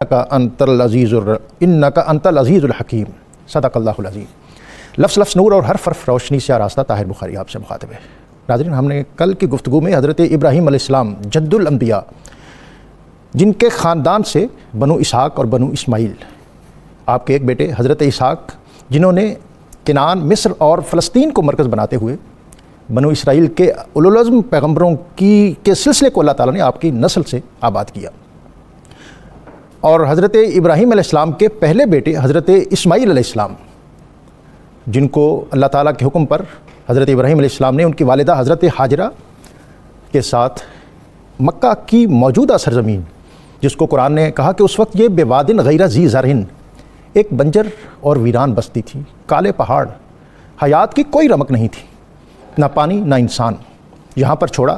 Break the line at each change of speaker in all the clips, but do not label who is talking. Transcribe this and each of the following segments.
انک انت العزیز الحکیم صدق اللہ العظیم۔ لفظ نور اور حرف روشنی سے آراستہ طاہر بخاری آپ سے مخاطب ہے۔ ناظرین، ہم نے کل کی گفتگو میں حضرت ابراہیم علیہ السلام جد الانبیاء، جن کے خاندان سے بنو اسحاق اور بنو اسماعیل، آپ کے ایک بیٹے حضرت اسحاق، جنہوں نے کنعان، مصر اور فلسطین کو مرکز بناتے ہوئے بنو اسرائیل کے اولوالعزم پیغمبروں کے سلسلے کو اللہ تعالیٰ نے آپ کی نسل سے آباد کیا، اور حضرت ابراہیم علیہ السلام کے پہلے بیٹے حضرت اسماعیل علیہ السلام، جن کو اللہ تعالیٰ کے حکم پر حضرت ابراہیم علیہ السلام نے ان کی والدہ حضرت ہاجرہ کے ساتھ مکہ کی موجودہ سرزمین، جس کو قرآن نے کہا کہ اس وقت یہ بے وادن غیر ذی زرعن، ایک بنجر اور ویران بستی تھی، کالے پہاڑ، حیات کی کوئی رمق نہیں تھی، نہ پانی نہ انسان، یہاں پر چھوڑا۔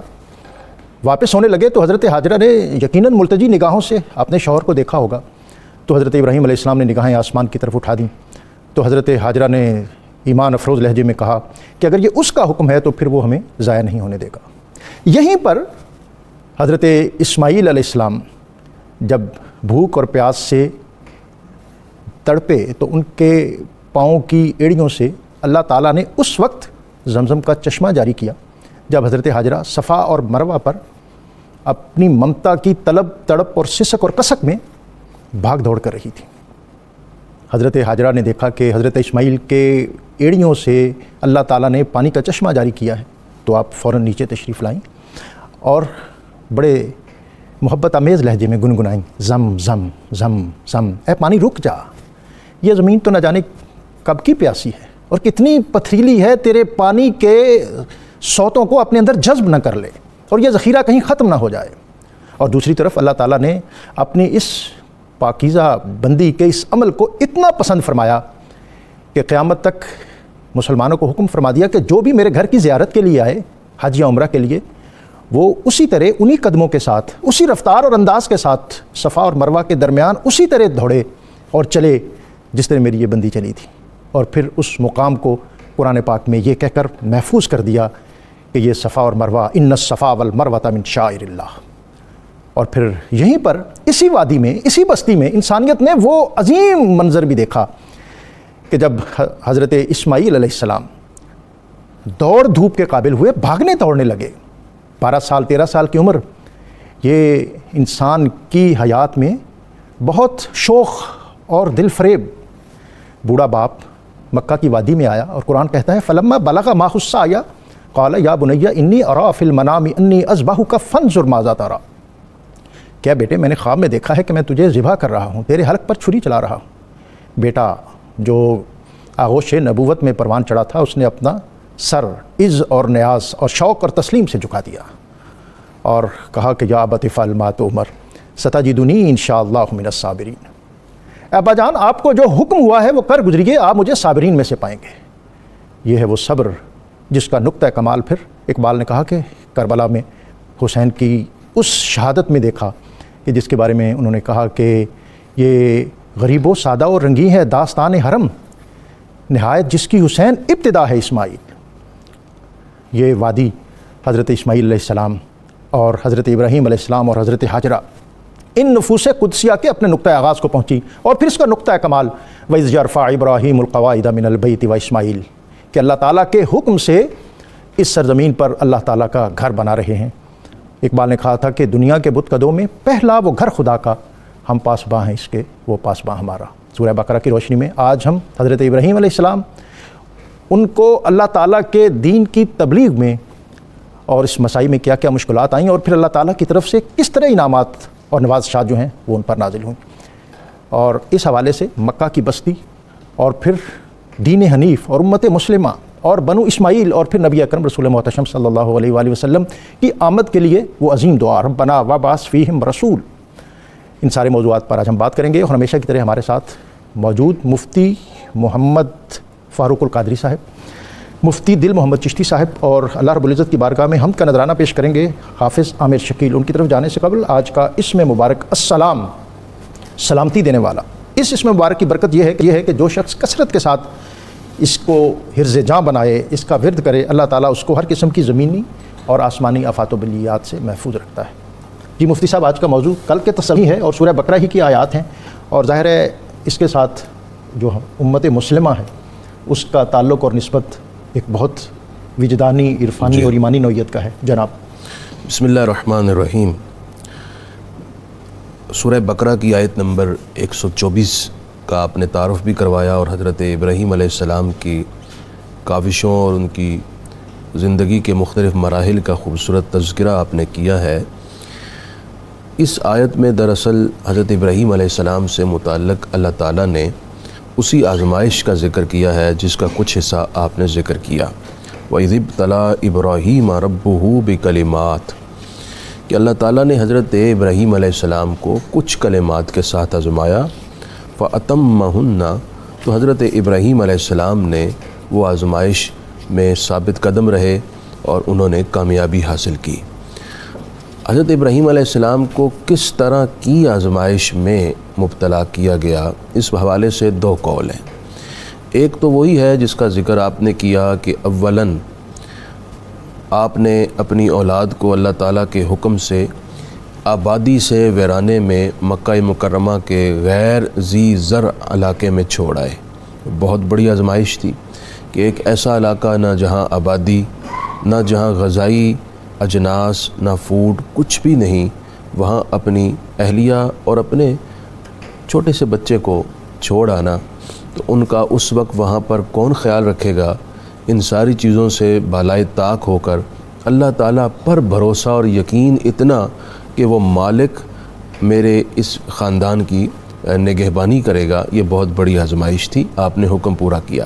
واپس ہونے لگے تو حضرت ہاجرہ نے یقیناً ملتجی نگاہوں سے اپنے شوہر کو دیکھا ہوگا، تو حضرت ابراہیم علیہ السلام نے نگاہیں آسمان کی طرف اٹھا دیں، تو حضرت ہاجرہ نے ایمان افروز لہجے میں کہا کہ اگر یہ اس کا حکم ہے تو پھر وہ ہمیں ضائع نہیں ہونے دے گا۔ یہیں پر حضرت اسماعیل علیہ السلام جب بھوک اور پیاس سے تڑپے تو ان کے پاؤں کی ایڑیوں سے اللہ تعالیٰ نے اس وقت زمزم کا چشمہ جاری کیا جب حضرت ہاجرہ صفا اور مروہ پر اپنی ممتا کی طلب، تڑپ اور سسک اور کسک میں بھاگ دوڑ کر رہی تھی۔ حضرت ہاجرہ نے دیکھا کہ حضرت اسماعیل کے ایڑیوں سے اللہ تعالیٰ نے پانی کا چشمہ جاری کیا ہے، تو آپ فوراً نیچے تشریف لائیں اور بڑے محبت آمیز لہجے میں گنگنائیں، زم زم زم زم، اے پانی رک جا، یہ زمین تو نہ جانے کب کی پیاسی ہے اور کتنی پتھریلی ہے، تیرے پانی کے سوتوں کو اپنے اندر جذب نہ کر لے اور یہ ذخیرہ کہیں ختم نہ ہو جائے۔ اور دوسری طرف اللہ تعالیٰ نے اپنی اس پاکیزہ بندی کے اس عمل کو اتنا پسند فرمایا کہ قیامت تک مسلمانوں کو حکم فرما دیا کہ جو بھی میرے گھر کی زیارت کے لیے آئے، حج یا عمرہ کے لیے، وہ اسی طرح انہی قدموں کے ساتھ، اسی رفتار اور انداز کے ساتھ صفا اور مروہ کے درمیان اسی طرح دوڑے اور چلے جس طرح میری یہ بندی چلی تھی۔ اور پھر اس مقام کو قرآن پاک میں یہ کہہ کر محفوظ کر دیا کہ یہ صفا اور مروہ، ان الصفا والمروۃ من شعائر اللہ۔ اور پھر یہیں پر اسی وادی میں، اسی بستی میں انسانیت نے وہ عظیم منظر بھی دیکھا کہ جب حضرت اسماعیل علیہ السلام دوڑ دھوپ کے قابل ہوئے، بھاگنے دوڑنے لگے۔ 12 سال 13 سال کی عمر یہ انسان کی حیات میں بہت شوخ اور دل فریب بوڑھا باپ مکہ کی وادی میں آیا، اور قرآن کہتا ہے فلما بلغ معہ السعی قال یا بنی انی اری فی المنام انی اذبحک فانظر ماذا تری، کیا بیٹے میں نے خواب میں دیکھا ہے کہ میں تجھے ذبح کر رہا ہوں، تیرے حلق پر چھری چلا رہا ہوں۔ بیٹا جو آغوش نبوت میں پروان چڑھا تھا، اس نے اپنا سر عز اور نیاز اور شوق اور تسلیم سے جھکا دیا اور کہا کہ یا ابت افعل ما تؤمر ستجدنی انشاءاللہ من الصابرین، ابا جان آپ کو جو حکم ہوا ہے وہ کر گزریے، آپ مجھے صابرین میں سے پائیں گے۔ یہ ہے وہ صبر جس کا نقطہ کمال پھر اقبال نے کہا کہ کربلا میں حسین کی اس شہادت میں دیکھا کہ جس کے بارے میں انہوں نے کہا کہ یہ غریب و سادہ و رنگی ہے داستان حرم، نہایت جس کی حسین ابتدا ہے اسماعیل۔ یہ وادی حضرت اسماعیل علیہ السلام اور حضرت ابراہیم علیہ السلام اور حضرت ہاجرہ ان نفوس قدسیہ کے اپنے نقطۂ آغاز کو پہنچی، اور پھر اس کا نقطۂ کمال وَإِذْ يَرْفَعُ إِبْرَاهِيمُ الْقَوَاعِدَ مِنَ الْبَيْتِ وَإِسْمَاعِيلُ، کہ اللہ تعالیٰ کے حکم سے اس سرزمین پر اللہ تعالیٰ کا گھر بنا رہے ہیں۔ اقبال نے کہا تھا کہ دنیا کے بت قدوں میں پہلا وہ گھر خدا کا، ہم پاسباں ہیں اس کے، وہ پاسباں ہمارا۔ سورہ بقرہ کی روشنی میں آج ہم حضرت ابراہیم علیہ السلام، ان کو اللہ تعالیٰ کے دین کی تبلیغ میں اور اس مسائی میں کیا کیا مشکلات آئیں، اور پھر اللہ تعالیٰ کی طرف سے کس طرح انعامات اور نوازشات جو ہیں وہ ان پر نازل ہوئیں، اور اس حوالے سے مکہ کی بستی اور پھر دین حنیف اور امت مسلمہ اور بنو اسماعیل اور پھر نبی اکرم رسول محتشم صلی اللہ علیہ وآلہ وسلم کی آمد کے لیے وہ عظیم دعا ربنا وابعث فیہم رسول، ان سارے موضوعات پر آج ہم بات کریں گے، اور ہمیشہ کی طرح ہمارے ساتھ موجود مفتی محمد فاروق القادری صاحب، مفتی دل محمد چشتی صاحب، اور اللہ رب العزت کی بارگاہ میں ہم کا نذرانہ پیش کریں گے حافظ عامر شکیل۔ ان کی طرف جانے سے قبل آج کا اسم مبارک السلام، سلامتی دینے والا، اس اسم مبارک کی برکت یہ ہے کہ جو شخص کثرت کے ساتھ اس کو حرز جاں بنائے، اس کا ورد کرے، اللہ تعالیٰ اس کو ہر قسم کی زمینی اور آسمانی آفات و بلیات سے محفوظ رکھتا ہے۔ جی مفتی صاحب، آج کا موضوع کل کے تسلی ہے اور سورہ بقرہ ہی کی آیات ہیں، اور ظاہر ہے اس کے ساتھ جو امت مسلمہ ہے اس کا تعلق اور نسبت ایک بہت وجدانی، عرفانی اور ایمانی نوعیت کا ہے۔ جناب
بسم اللہ الرحمن الرحیم۔ سورہ بقرہ کی آیت نمبر 124 کا آپ نے تعارف بھی کروایا، اور حضرت ابراہیم علیہ السلام کی کاوشوں اور ان کی زندگی کے مختلف مراحل کا خوبصورت تذکرہ آپ نے کیا ہے۔ اس آیت میں دراصل حضرت ابراہیم علیہ السلام سے متعلق اللہ تعالیٰ نے اسی آزمائش کا ذکر کیا ہے جس کا کچھ حصہ آپ نے ذکر کیا۔ وَإِذِ ابْتَلَىٰ إِبْرَاهِيمَ رَبُّهُ بِكَلِمَاتٍ، کہ اللہ تعالیٰ نے حضرت ابراہیم علیہ السلام کو کچھ کلمات کے ساتھ آزمایا۔ فَأَتَمَّهُنَّ، تو حضرت ابراہیم علیہ السلام نے وہ آزمائش میں ثابت قدم رہے اور انہوں نے کامیابی حاصل کی۔ حضرت ابراہیم علیہ السلام کو کس طرح کی آزمائش میں مبتلا کیا گیا، اس حوالے سے دو قول ہیں۔ ایک تو وہی ہے جس کا ذکر آپ نے کیا کہ اولاً آپ نے اپنی اولاد کو اللہ تعالیٰ کے حکم سے آبادی سے ویرانے میں مکہ مکرمہ کے غیر ذی زرع علاقے میں چھوڑ آئے۔ بہت بڑی آزمائش تھی کہ ایک ایسا علاقہ نہ جہاں آبادی، نہ جہاں غذائی اجناس، نہ فوڈ، کچھ بھی نہیں، وہاں اپنی اہلیہ اور اپنے چھوٹے سے بچے کو چھوڑ آنا، تو ان کا اس وقت وہاں پر کون خیال رکھے گا؟ ان ساری چیزوں سے بالائے طاق ہو کر اللہ تعالیٰ پر بھروسہ اور یقین اتنا کہ وہ مالک میرے اس خاندان کی نگہبانی کرے گا، یہ بہت بڑی آزمائش تھی۔ آپ نے حکم پورا کیا۔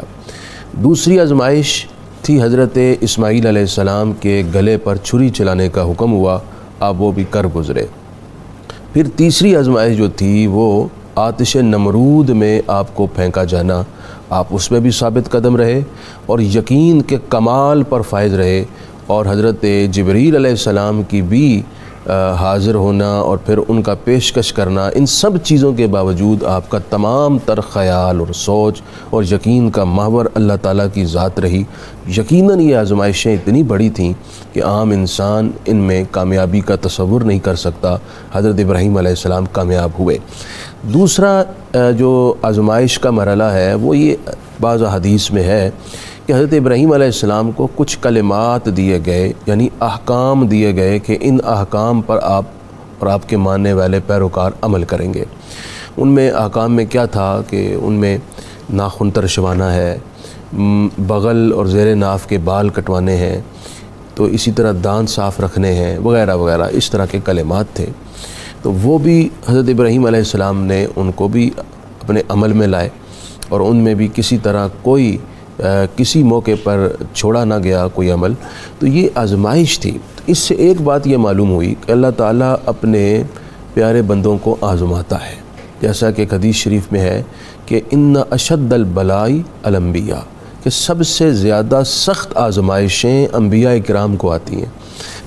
دوسری آزمائش تھی حضرت اسماعیل علیہ السلام کے گلے پر چھری چلانے کا حکم ہوا، آپ وہ بھی کر گزرے۔ پھر تیسری آزمائش جو تھی وہ آتش نمرود میں آپ کو پھینکا جانا، آپ اس میں بھی ثابت قدم رہے اور یقین کے کمال پر فائز رہے، اور حضرت جبریل علیہ السلام کی بھی حاضر ہونا اور پھر ان کا پیشکش کرنا، ان سب چیزوں کے باوجود آپ کا تمام تر خیال اور سوچ اور یقین کا محور اللہ تعالیٰ کی ذات رہی۔ یقیناً یہ آزمائشیں اتنی بڑی تھیں کہ عام انسان ان میں کامیابی کا تصور نہیں کر سکتا۔ حضرت ابراہیم علیہ السلام کامیاب ہوئے۔ دوسرا جو آزمائش کا مرحلہ ہے وہ یہ بعض حدیث میں ہے کہ حضرت ابراہیم علیہ السلام کو کچھ کلمات دیے گئے، یعنی احکام دیے گئے کہ ان احکام پر آپ اور آپ کے ماننے والے پیروکار عمل کریں گے۔ ان میں احکام میں کیا تھا کہ ان میں ناخن ترشوانا ہے، بغل اور زیر ناف کے بال کٹوانے ہیں، تو اسی طرح دانت صاف رکھنے ہیں، وغیرہ وغیرہ اس طرح کے کلمات تھے۔ تو وہ بھی حضرت ابراہیم علیہ السلام نے ان کو بھی اپنے عمل میں لائے، اور ان میں بھی کسی طرح کوئی کسی موقع پر چھوڑا نہ گیا کوئی عمل۔ تو یہ آزمائش تھی۔ اس سے ایک بات یہ معلوم ہوئی کہ اللہ تعالیٰ اپنے پیارے بندوں کو آزماتا ہے، جیسا کہ حدیث شریف میں ہے کہ ان اشد البلائی الانبیاء، کہ سب سے زیادہ سخت آزمائشیں انبیاء کرام کو آتی ہیں۔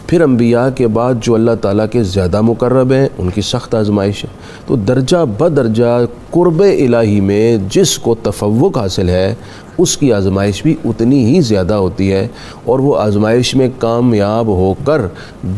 پھر انبیاء کے بعد جو اللہ تعالیٰ کے زیادہ مقرب ہیں ان کی سخت آزمائش ہے۔ تو درجہ بدرجہ قرب الہی میں جس کو تفوق حاصل ہے اس کی آزمائش بھی اتنی ہی زیادہ ہوتی ہے، اور وہ آزمائش میں کامیاب ہو کر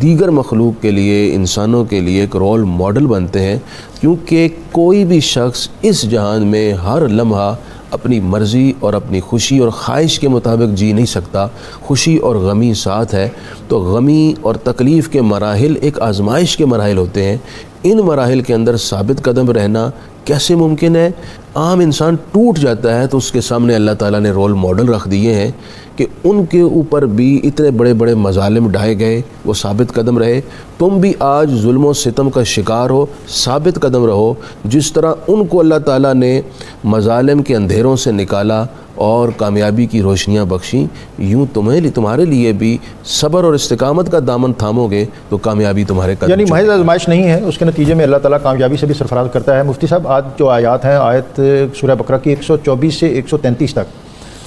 دیگر مخلوق کے لیے، انسانوں کے لیے ایک رول ماڈل بنتے ہیں، کیونکہ کوئی بھی شخص اس جہان میں ہر لمحہ اپنی مرضی اور اپنی خوشی اور خواہش کے مطابق جی نہیں سکتا۔ خوشی اور غمی ساتھ ہے، تو غمی اور تکلیف کے مراحل ایک آزمائش کے مراحل ہوتے ہیں۔ ان مراحل کے اندر ثابت قدم رہنا کیسے ممکن ہے؟ عام انسان ٹوٹ جاتا ہے تو اس کے سامنے اللہ تعالیٰ نے رول ماڈل رکھ دیے ہیں کہ ان کے اوپر بھی اتنے بڑے بڑے مظالم ڈھائے گئے، وہ ثابت قدم رہے۔ تم بھی آج ظلم و ستم کا شکار ہو، ثابت قدم رہو۔ جس طرح ان کو اللہ تعالیٰ نے مظالم کے اندھیروں سے نکالا اور کامیابی کی روشنیاں بخشیں، یوں تمہارے لیے بھی صبر اور استقامت کا دامن تھامو گے تو کامیابی تمہارے قدم
یعنی محض آزمائش نہیں ہے، اس کے نتیجے میں اللہ تعالیٰ کامیابی سے بھی سرفراز کرتا ہے۔ مفتی صاحب، آج جو آیات ہیں، آیت سورہ بقرہ کی 124 سے 133 تک،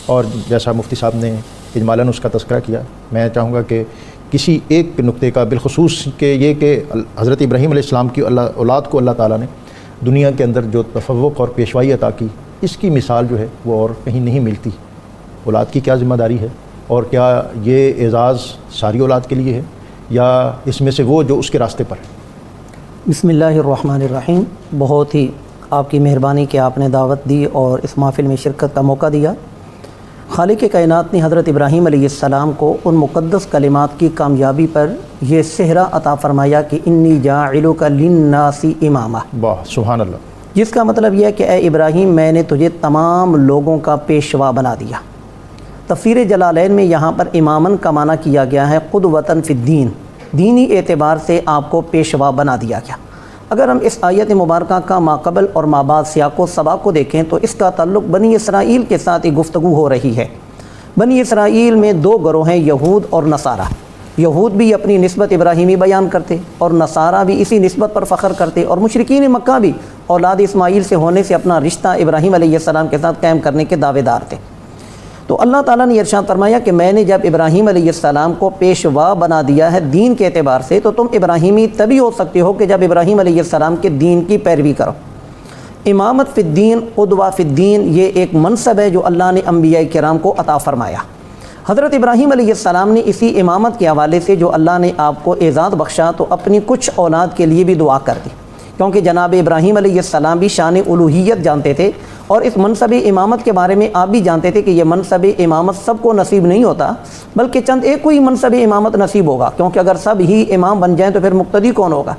اور جیسا مفتی صاحب نے اجمالاً اس کا تذکرہ کیا، میں چاہوں گا کہ کسی ایک نقطے کا بالخصوص کہ یہ کہ حضرت ابراہیم علیہ السلام کی اولاد کو اللہ تعالیٰ نے دنیا کے اندر جو تفوق اور پیشوائی عطا کی، اس کی مثال جو ہے وہ اور کہیں نہیں ملتی۔ اولاد کی کیا ذمہ داری ہے، اور کیا یہ اعزاز ساری اولاد کے لیے ہے، یا اس میں سے وہ جو اس کے راستے پر ہے؟
بسم اللہ الرحمن الرحیم. بہت ہی آپ کی مہربانی کہ آپ نے دعوت دی اور اس محفل میں شرکت کا موقع دیا. خالق کائنات نے حضرت ابراہیم علیہ السلام کو ان مقدس کلمات کی کامیابی پر یہ صحرا عطا فرمایا کہ انی جاعلک للناس امامہ،
واہ سبحان اللہ.
جس کا مطلب یہ ہے کہ اے ابراہیم میں نے تجھے تمام لوگوں کا پیشوا بنا دیا. تفسیر جلالین میں یہاں پر امامن کا معنی کیا گیا ہے قدوۃً فی الدین، دینی اعتبار سے آپ کو پیشوا بنا دیا گیا. اگر ہم اس آیت مبارکہ کا ماقبل اور مابعد سیاق و سباق کو دیکھیں تو اس کا تعلق بنی اسرائیل کے ساتھ ہی گفتگو ہو رہی ہے. بنی اسرائیل میں دو گروہ ہیں، یہود اور نصارہ. یہود بھی اپنی نسبت ابراہیمی بیان کرتے اور نصارہ بھی اسی نسبت پر فخر کرتے، اور مشرکین مکہ بھی اولاد اسماعیل سے ہونے سے اپنا رشتہ ابراہیم علیہ السلام کے ساتھ قائم کرنے کے دعوے دار تھے. تو اللہ تعالیٰ نے ارشاد فرمایا کہ میں نے جب ابراہیم علیہ السلام کو پیشوا بنا دیا ہے دین کے اعتبار سے، تو تم ابراہیمی تبھی ہو سکتے ہو کہ جب ابراہیم علیہ السلام کے دین کی پیروی کرو. امامت فی الدین، قدوہ فی الدین، یہ ایک منصب ہے جو اللہ نے انبیاء کرام کو عطا فرمایا. حضرت ابراہیم علیہ السلام نے اسی امامت کے حوالے سے جو اللہ نے آپ کو اعزاز بخشا تو اپنی کچھ اولاد کے لیے بھی دعا کر دی، کیونکہ جناب ابراہیم علیہ السلام بھی شان الوہیت جانتے تھے، اور اس منصب امامت کے بارے میں آپ بھی جانتے تھے کہ یہ منصب امامت سب کو نصیب نہیں ہوتا، بلکہ چند ایک کو ہی منصب امامت نصیب ہوگا، کیونکہ اگر سب ہی امام بن جائیں تو پھر مقتدی کون ہوگا.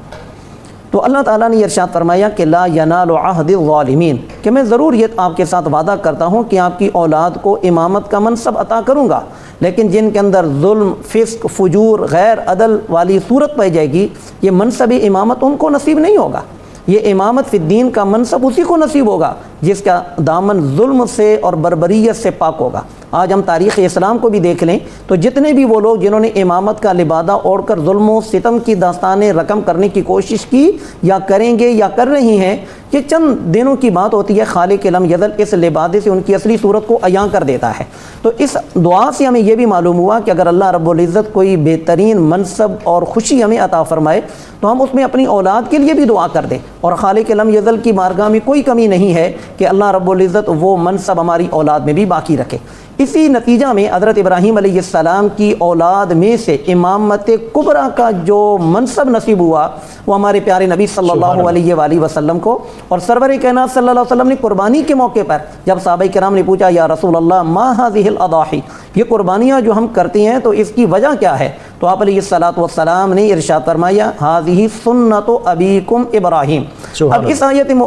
تو اللہ تعالیٰ نے ارشاد فرمایا کہ لا ینال عہد الظالمین، کہ میں ضرور یہ آپ کے ساتھ وعدہ کرتا ہوں کہ آپ کی اولاد کو امامت کا منصب عطا کروں گا، لیکن جن کے اندر ظلم، فسق، فجور، غیر عدل والی صورت پائی جائے گی، یہ منصب امامت ان کو نصیب نہیں ہوگا. یہ امامت فی الدین کا منصب اسی کو نصیب ہوگا جس کا دامن ظلم سے اور بربریت سے پاک ہوگا. آج ہم تاریخ اسلام کو بھی دیکھ لیں تو جتنے بھی وہ لوگ جنہوں نے امامت کا لبادہ اوڑھ کر ظلم و ستم کی داستانیں رقم کرنے کی کوشش کی یا کریں گے یا کر رہی ہیں، یہ چند دنوں کی بات ہوتی ہے. خالق لم یزل اس لبادے سے ان کی اصلی صورت کو عیاں کر دیتا ہے. تو اس دعا سے ہمیں یہ بھی معلوم ہوا کہ اگر اللہ رب العزت کوئی بہترین منصب اور خوشی ہمیں عطا فرمائے تو ہم اس میں اپنی اولاد کے لیے بھی دعا کر دیں، اور خالق لم یزل کی بارگاہ میں کوئی کمی نہیں ہے کہ اللہ رب العزت وہ منصب ہماری اولاد میں بھی باقی رکھے. اسی نتیجہ میں حضرت ابراہیم علیہ السلام کی اولاد میں سے امامت کبریٰ کا جو منصب نصیب ہوا وہ ہمارے پیارے نبی صلی اللہ علیہ وآلہ وسلم کو. اور سرور کائنات صلی اللہ علیہ وسلم نے قربانی کے موقع پر جب صحابہ کرام نے پوچھا یا رسول اللہ ما هذه الاضاحی، یہ قربانیاں جو ہم کرتے ہیں تو اس کی وجہ کیا ہے؟ تو آپ علیہ الصلوۃ والسلام نے ارشاد فرمایا هذه سنت ابیکم ابراہیم. اب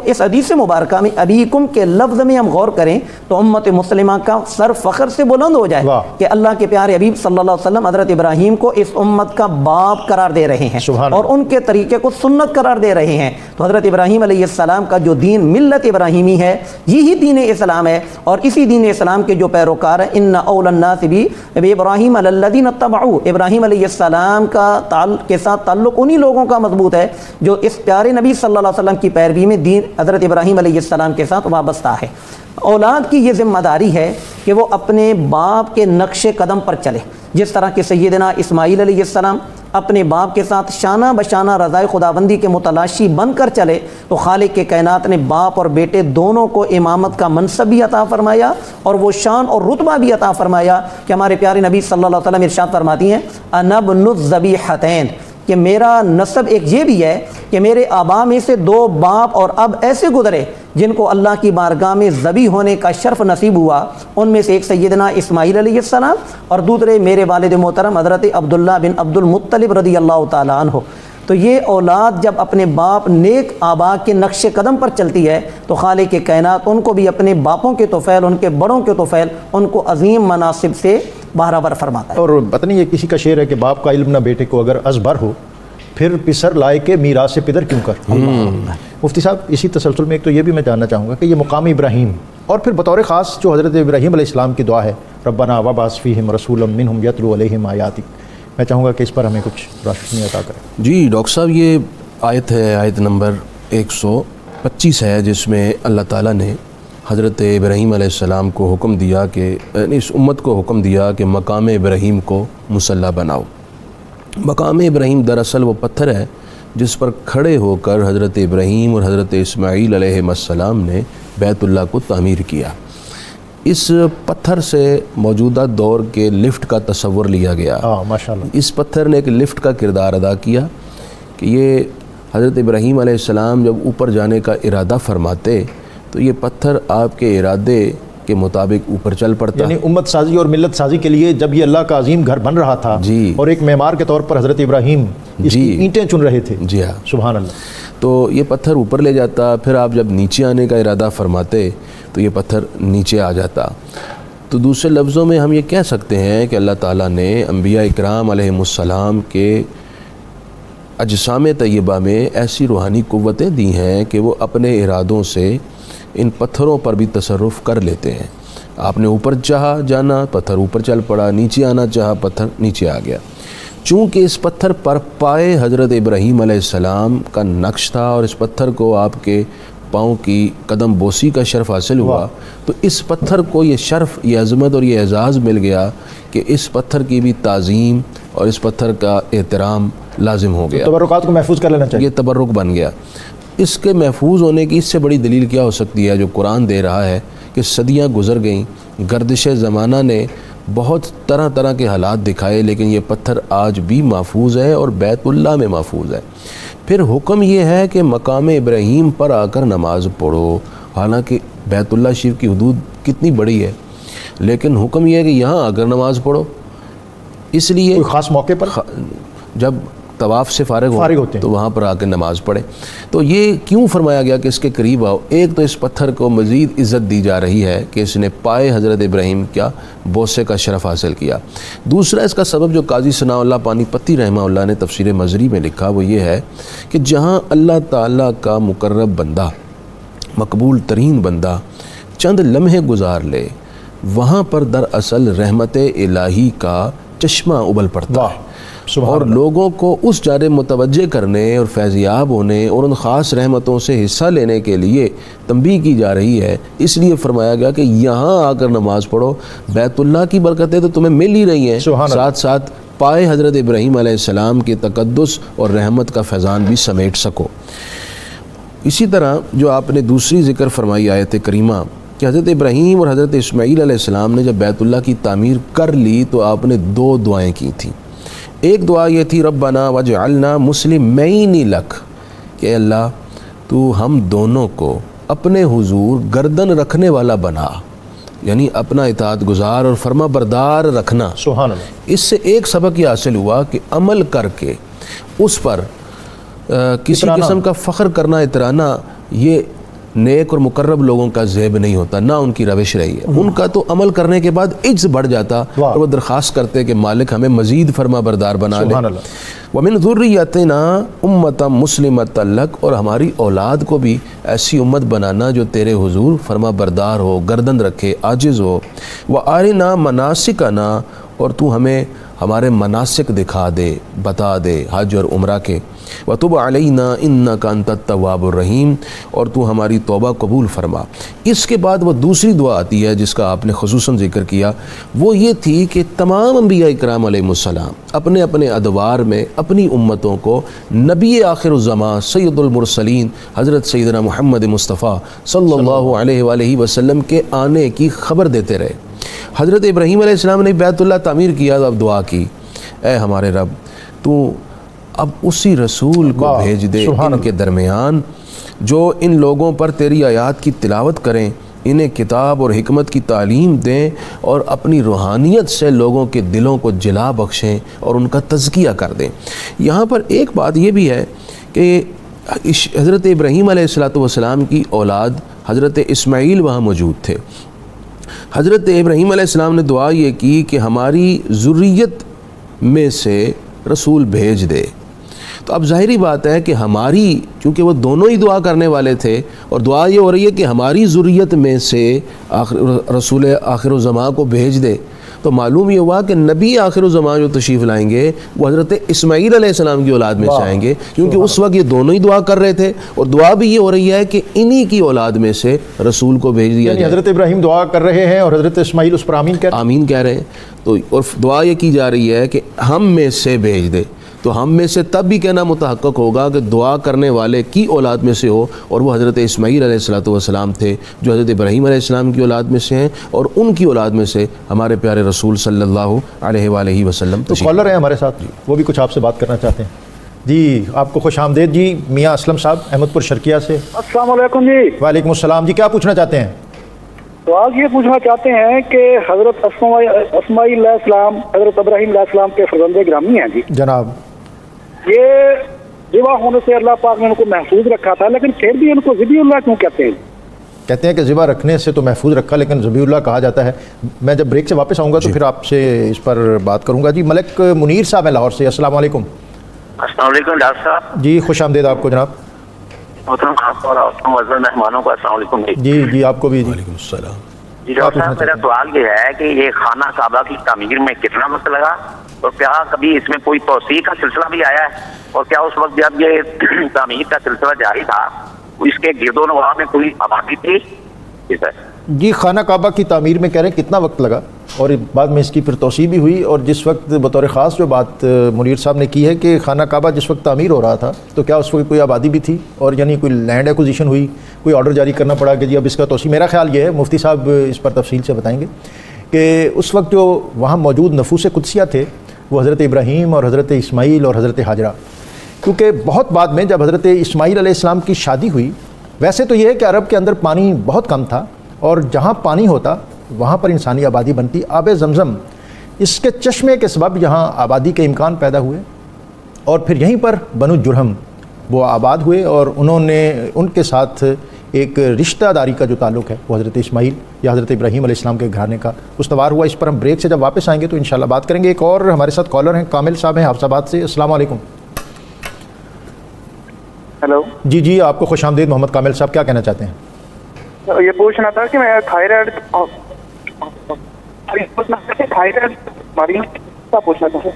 اس حدیث مبارکہ میں ابیکم کے لفظ میں ہم غور کریں تو امت مسلمہ کا سر فخر سے بلند ہو جائے کہ اللہ کے پیارے حبیب صلی اللہ علیہ وسلم حضرت ابراہیم کو اس امت کا باپ قرار دے رہے ہیں اور ان کے طریقے کو سنت قرار دے رہے ہیں. تو حضرت ابراہیم علیہ السلام کا جو دین ملت ابراہیمی ہے یہی دین اسلام ہے، اور اسی دین اسلام کے جو پیروکار ہیں ان اول الناس بابراہیم الذین اتبعوا، ابراہیم علیہ السلام کے ساتھ تعلق انہی لوگوں کا مضبوط ہے جو اس پیارے نبی صلی اللہ علیہ وسلم کی پیروی میں دین حضرت ابراہیم علیہ السلام کے ساتھ وابستہ ہے. اولاد کی یہ ذمہ داری ہے کہ وہ اپنے باپ کے نقش قدم پر چلے، جس طرح کہ سیدنا اسماعیل علیہ السلام اپنے باپ کے ساتھ شانہ بشانہ رضائے خداوندی کے متلاشی بن کر چلے، تو خالق کے کائنات نے باپ اور بیٹے دونوں کو امامت کا منصب بھی عطا فرمایا اور وہ شان اور رتبہ بھی عطا فرمایا کہ ہمارے پیارے نبی صلی اللہ علیہ وسلم ارشاد فرماتی ہیں انا ابن الذبیحتین، کہ میرا نسب ایک یہ بھی ہے کہ میرے آبا میں سے دو باپ اور اب ایسے گزرے جن کو اللہ کی بارگاہ میں ذبیح ہونے کا شرف نصیب ہوا. ان میں سے ایک سیدنا اسماعیل علیہ السلام اور دوسرے میرے والد محترم حضرت عبداللہ بن عبد المطلب رضی اللہ تعالیٰ عنہ. تو یہ اولاد جب اپنے باپ نیک آبا کے نقش قدم پر چلتی ہے تو خالق کے کائنات ان کو بھی اپنے باپوں کے طفیل، ان کے بڑوں کے طفیل، ان کو عظیم مناصب سے بہرابر فرماتا ہے.
اور پتہ نہیں یہ کسی کا شعر ہے کہ باپ کا علم نہ بیٹے کو اگر ازبر ہو پھر پسر لائے کے میراث سے پدر کیوں کر. مفتی صاحب اسی تسلسل میں ایک تو یہ بھی میں جاننا چاہوں گا کہ یہ مقام ابراہیم اور پھر بطور خاص جو حضرت ابراہیم علیہ السلام کی دعا ہے ربنا وبعث فیہم رسولا منہم یتلو علیہم آیاتک، میں چاہوں گا کہ اس پر ہمیں کچھ روشنی عطا کریں.
جی ڈاکٹر صاحب، یہ آیت ہے، آیت نمبر 125 ہے، جس میں اللہ تعالیٰ نے حضرت ابراہیم علیہ السلام کو حکم دیا کہ اس امت کو حکم دیا کہ مقام ابراہیم کو مصلی بناؤ. مقام ابراہیم دراصل وہ پتھر ہے جس پر کھڑے ہو کر حضرت ابراہیم اور حضرت اسماعیل علیہ السلام نے بیت اللہ کو تعمیر کیا. اس پتھر سے موجودہ دور کے لفٹ کا تصور لیا گیا.
ماشاءاللہ.
اس پتھر نے ایک لفٹ کا کردار ادا کیا کہ یہ حضرت ابراہیم علیہ السلام جب اوپر جانے کا ارادہ فرماتے تو یہ پتھر آپ کے ارادے کے مطابق اوپر چل پڑتا.
یعنی امت سازی اور ملت سازی کے لیے جب یہ اللہ کا عظیم گھر بن رہا تھا
جی
اور ایک معمار کے طور پر حضرت ابراہیم اس کی اینٹیں چن رہے تھے.
جی ہاں.
سبحان اللہ.
تو یہ پتھر اوپر لے جاتا، پھر آپ جب نیچے آنے کا ارادہ فرماتے تو یہ پتھر نیچے آ جاتا. تو دوسرے لفظوں میں ہم یہ کہہ سکتے ہیں کہ اللہ تعالیٰ نے انبیاء اکرام علیہم السلام کے اجسام طیبہ میں ایسی روحانی قوتیں دی ہیں کہ وہ اپنے ارادوں سے ان پتھروں پر بھی تصرف کر لیتے ہیں. آپ نے اوپر چاہا جانا، پتھر اوپر چل پڑا، نیچے آنا چاہا، پتھر نیچے آ گیا. چونکہ اس پتھر پر پائے حضرت ابراہیم علیہ السلام کا نقش تھا اور اس پتھر کو آپ کے پاؤں کی قدم بوسی کا شرف حاصل ہوا، تو اس پتھر کو یہ شرف، یہ عظمت اور یہ اعزاز مل گیا کہ اس پتھر کی بھی تعظیم اور اس پتھر کا احترام لازم ہو گیا.
تبرکات کو محفوظ کر لینا چاہیے.
یہ تبرک بن گیا. اس کے محفوظ ہونے کی اس سے بڑی دلیل کیا ہو سکتی ہے جو قرآن دے رہا ہے کہ صدیاں گزر گئیں، گردش زمانہ نے بہت طرح طرح کے حالات دکھائے، لیکن یہ پتھر آج بھی محفوظ ہے اور بیت اللہ میں محفوظ ہے. پھر حکم یہ ہے کہ مقام ابراہیم پر آ کر نماز پڑھو. حالانکہ بیت اللہ شریف کی حدود کتنی بڑی ہے، لیکن حکم یہ ہے کہ یہاں آ کر نماز پڑھو. اس لیے
کوئی خاص موقع پر
جب طواف سے فارغ
ہوتے ہیں
تو وہاں پر آ کے نماز پڑھیں. تو یہ کیوں فرمایا گیا کہ اس کے قریب آؤ؟ ایک تو اس پتھر کو مزید عزت دی جا رہی ہے کہ اس نے پائے حضرت ابراہیم کیا بوسے کا شرف حاصل کیا. دوسرا اس کا سبب جو قاضی ثناء اللہ پانی پتی رحمہ اللہ نے تفسیر مزری میں لکھا وہ یہ ہے کہ جہاں اللہ تعالیٰ کا مقرب بندہ، مقبول ترین بندہ چند لمحے گزار لے، وہاں پر دراصل رحمت الہی کا چشمہ ابل پڑتا ہے اور لوگوں کو اس جانب متوجہ کرنے اور فیضیاب ہونے اور ان خاص رحمتوں سے حصہ لینے کے لیے تنبیہ کی جا رہی ہے. اس لیے فرمایا گیا کہ یہاں آ کر نماز پڑھو. بیت اللہ کی برکتیں تو تمہیں مل ہی رہی ہیں، ساتھ ساتھ پائے حضرت ابراہیم علیہ السلام کی تقدس اور رحمت کا فیضان بھی سمیٹ سکو. اسی طرح جو آپ نے دوسری ذکر فرمائی آیت کریمہ کہ حضرت ابراہیم اور حضرت اسماعیل علیہ السلام نے جب بیت اللہ کی تعمیر کر لی تو آپ نے دو دعائیں کی تھیں. ایک دعا یہ تھی ربنا وجعلنا مسلمین لک، کہ اللہ تو ہم دونوں کو اپنے حضور گردن رکھنے والا بنا، یعنی اپنا اطاعت گزار اور فرما بردار رکھنا.
سبحان اللہ.
اس سے ایک سبق یہ حاصل ہوا کہ عمل کر کے اس پر کسی قسم کا فخر کرنا، اترانا، یہ نیک اور مقرب لوگوں کا زیب نہیں ہوتا، نہ ان کی روش رہی ہے. ان کا تو عمل کرنے کے بعد عجز بڑھ جاتا اور وہ درخواست کرتے کہ مالک ہمیں مزید فرما بردار بنا لے. وَمِن ذُرِّيَّتِنَا أُمَّةً مُسْلِمَةً لَكَ، اور ہماری اولاد کو بھی ایسی امت بنانا جو تیرے حضور فرما بردار ہو، گردن رکھے، عاجز ہو. وَأَرِنَا مَنَاسِكَنَا، اور تو ہمیں ہمارے مناسک دکھا دے، بتا دے حج اور عمرہ کے. وَتُبْ عَلَيْنَا إِنَّكَ أَنْتَ التَّوَّابُ الرَّحِيمُ، اور تو ہماری توبہ قبول فرما. اس کے بعد وہ دوسری دعا آتی ہے جس کا آپ نے خصوصاً ذکر کیا، وہ یہ تھی کہ تمام انبیاء اکرام علیہ السلام اپنے اپنے ادوار میں اپنی امتوں کو نبی آخر الزمان سید المرسلین حضرت سیدنا محمد مصطفیٰ صلی اللہ علیہ وآلہ وسلم کے آنے کی خبر دیتے رہے. حضرت ابراہیم علیہ السلام نے بیت اللہ تعمیر کیا تو اب دعا کی، اے ہمارے رب تو اب اسی رسول کو بھیج دے ان کے درمیان جو ان لوگوں پر تیری آیات کی تلاوت کریں، انہیں کتاب اور حکمت کی تعلیم دیں اور اپنی روحانیت سے لوگوں کے دلوں کو جلا بخشیں اور ان کا تزکیہ کر دیں. یہاں پر ایک بات یہ بھی ہے کہ حضرت ابراہیم علیہ السلام کی اولاد حضرت اسماعیل وہاں موجود تھے. حضرت ابراہیم علیہ السلام نے دعا یہ کی کہ ہماری ذریت میں سے رسول بھیج دے. تو اب ظاہری بات ہے کہ ہماری، چونکہ وہ دونوں ہی دعا کرنے والے تھے اور دعا یہ ہو رہی ہے کہ ہماری ذریت میں سے رسول آخر الزمان کو بھیج دے، تو معلوم یہ ہوا کہ نبی آخر الزمان جو تشریف لائیں گے وہ حضرت اسماعیل علیہ السلام کی اولاد میں سے آئیں گے، کیونکہ اس وقت یہ دونوں ہی دعا کر رہے تھے اور دعا بھی یہ ہو رہی ہے کہ انہی کی اولاد میں سے رسول کو بھیج دیا جائے.
حضرت ابراہیم دعا کر رہے ہیں اور حضرت اسماعیل اس پر آمین کہہ رہے ہیں. تو اور دعا یہ کی جا رہی ہے کہ ہم میں سے بھیج دے. تو ہم میں سے تب بھی کہنا متحقق ہوگا کہ دعا کرنے والے کی اولاد میں سے ہو، اور وہ حضرت اسماعیل علیہ السلام تھے جو حضرت ابراہیم علیہ السلام کی اولاد میں سے ہیں، اور ان کی اولاد میں سے ہمارے پیارے رسول صلی اللہ علیہ وآلہ وسلم. تو کالر ہیں ہمارے ساتھ، وہ بھی کچھ آپ سے بات کرنا چاہتے ہیں. جی آپ کو خوش آمدید جی میاں اسلم صاحب احمد پور شرکیہ سے۔
السلام علیکم جی۔
وعلیکم السلام جی، کیا پوچھنا چاہتے ہیں؟
تو آج یہ پوچھنا چاہتے ہیں کہ حضرت اسماعیل علیہ السلام حضرت ابراہیم علیہ السلام کے فرزند گرامی ہیں جی،
جناب
یہ ذبح ہونے سے اللہ پاک نے ان کو محفوظ رکھا تھا، لیکن پھر بھی ان کو ذبیح اللہ کیوں کہتے ہیں؟
کہتے ہیں کہ ذبح رکھنے سے تو محفوظ رکھا لیکن ذبیح اللہ کہا جاتا ہے۔ میں جب بریک سے واپس آؤں گا تو پھر آپ سے اس پر بات کروں گا۔ جی ملک منیر صاحب ہیں لاہور سے، السلام علیکم۔
السلام علیکم ڈاکٹر صاحب۔
جی خوش آمدید آپ کو جناب۔
محترم خاص اور معزز مہمانوں کو السلام علیکم
جی جی آپ کو بھی جی۔
وعلیکم السلام۔
جی ڈاکٹر صاحب، میرا سوال یہ ہے کہ یہ خانہ کعبہ کی تعمیر میں کتنا وقت لگا، اور کیا کبھی اس میں کوئی توسیع کا سلسلہ بھی آیا ہے، اور کیا اس وقت جب یہ تعمیر کا سلسلہ جاری تھا اس کے گرد و نواح میں کوئی آبادی تھی؟ جی سر۔
جی خانہ کعبہ کی تعمیر میں کہہ رہے ہیں کتنا وقت لگا، اور بعد میں اس کی پھر توسیع بھی ہوئی، اور جس وقت بطور خاص جو بات منیر صاحب نے کی ہے کہ خانہ کعبہ جس وقت تعمیر ہو رہا تھا تو کیا اس وقت کوئی آبادی بھی تھی، اور یعنی کوئی لینڈ ایکوزیشن ہوئی، کوئی آرڈر جاری کرنا پڑا کہ جی اب اس کا توسیع؟ میرا خیال یہ ہے، مفتی صاحب اس پر تفصیل سے بتائیں گے، کہ اس وقت جو وہاں موجود نفوس قدسیہ تھے وہ حضرت ابراہیم اور حضرت اسماعیل اور حضرت حاجرہ، کیونکہ بہت بعد میں جب حضرت اسماعیل علیہ السلام کی شادی ہوئی، ویسے تو یہ ہے کہ عرب کے اندر پانی بہت کم تھا، اور جہاں پانی ہوتا وہاں پر انسانی آبادی بنتی۔ آب زمزم اس کے چشمے کے سبب یہاں آبادی کے امکان پیدا ہوئے، اور پھر یہیں پر بنو جرہم وہ آباد ہوئے، اور انہوں نے ان کے ساتھ ایک رشتہ داری کا جو تعلق ہے وہ حضرت اسماعیل یا حضرت ابراہیم علیہ السلام کے گھرانے کا استوار ہوا۔ اس پر ہم بریک سے جب واپس آئیں گے تو انشاءاللہ بات کریں گے۔ ایک اور ہمارے ساتھ کالر ہیں، کامل صاحب ہیں حافظ آباد سے، السلام علیکم۔
ہیلو
جی جی آپ کو خوش آمدید محمد کامل صاحب، کیا کہنا چاہتے ہیں؟
یہ پوچھنا تھا کہ میں تھائرائڈ پوچھنا تھا۔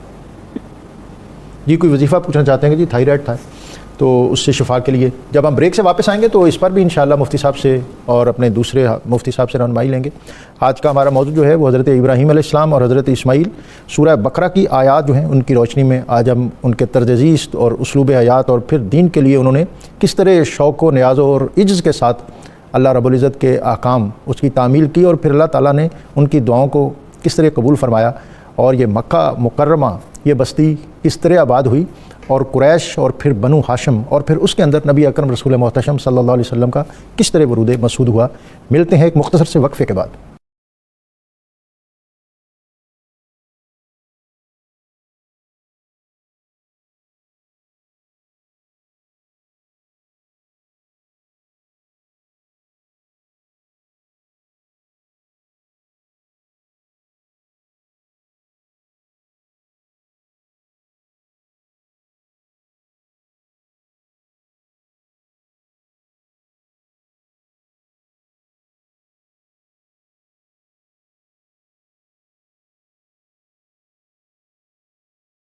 جی کوئی وظیفہ پوچھنا چاہتے ہیں کہ جی تھائرائڈ تھا تو اس سے شفا کے لیے جب ہم بریک سے واپس آئیں گے تو اس پر بھی انشاءاللہ مفتی صاحب سے اور اپنے دوسرے مفتی صاحب سے رہنمائی لیں گے۔ آج کا ہمارا موضوع جو ہے وہ حضرت ابراہیم علیہ السلام اور حضرت اسماعیل، سورہ بقرہ کی آیات جو ہیں ان کی روشنی میں آج ہم ان کے طرز زیست اور اسلوب حیات اور پھر دین کے لیے انہوں نے کس طرح شوق و نیاز اور عجز کے ساتھ اللہ رب العزت کے احکام اس کی تعمیل کی، اور پھر اللہ تعالیٰ نے ان کی دعاؤں کو کس طرح قبول فرمایا، اور یہ مکہ مکرمہ یہ بستی کس طرح آباد ہوئی، اور قریش اور پھر بنو ہاشم اور پھر اس کے اندر نبی اکرم رسول محتشم صلی اللہ علیہ وسلم کا کس طرح ورود مسعود ہوا۔ ملتے ہیں ایک مختصر سے وقفے کے بعد۔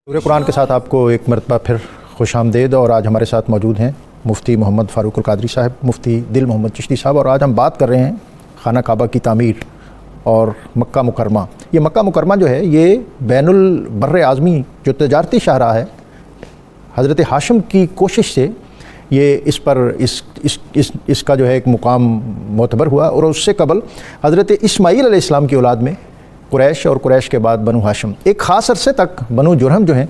سورہ قرآن کے ساتھ آپ کو ایک مرتبہ پھر خوش آمدید، اور آج ہمارے ساتھ موجود ہیں مفتی محمد فاروق القادری صاحب، مفتی دل محمد چشتی صاحب، اور آج ہم بات کر رہے ہیں خانہ کعبہ کی تعمیر اور مکہ مکرمہ۔ یہ مکہ مکرمہ جو ہے یہ بین البر اعظمی جو تجارتی شاہراہ ہے، حضرت ہاشم کی کوشش سے یہ اس پر اس کا جو ہے ایک مقام معتبر ہوا، اور اس سے قبل حضرت اسماعیل علیہ السلام کی اولاد میں قریش اور قریش کے بعد بنو ہاشم، ایک خاص عرصے تک بنو جرہم جو ہیں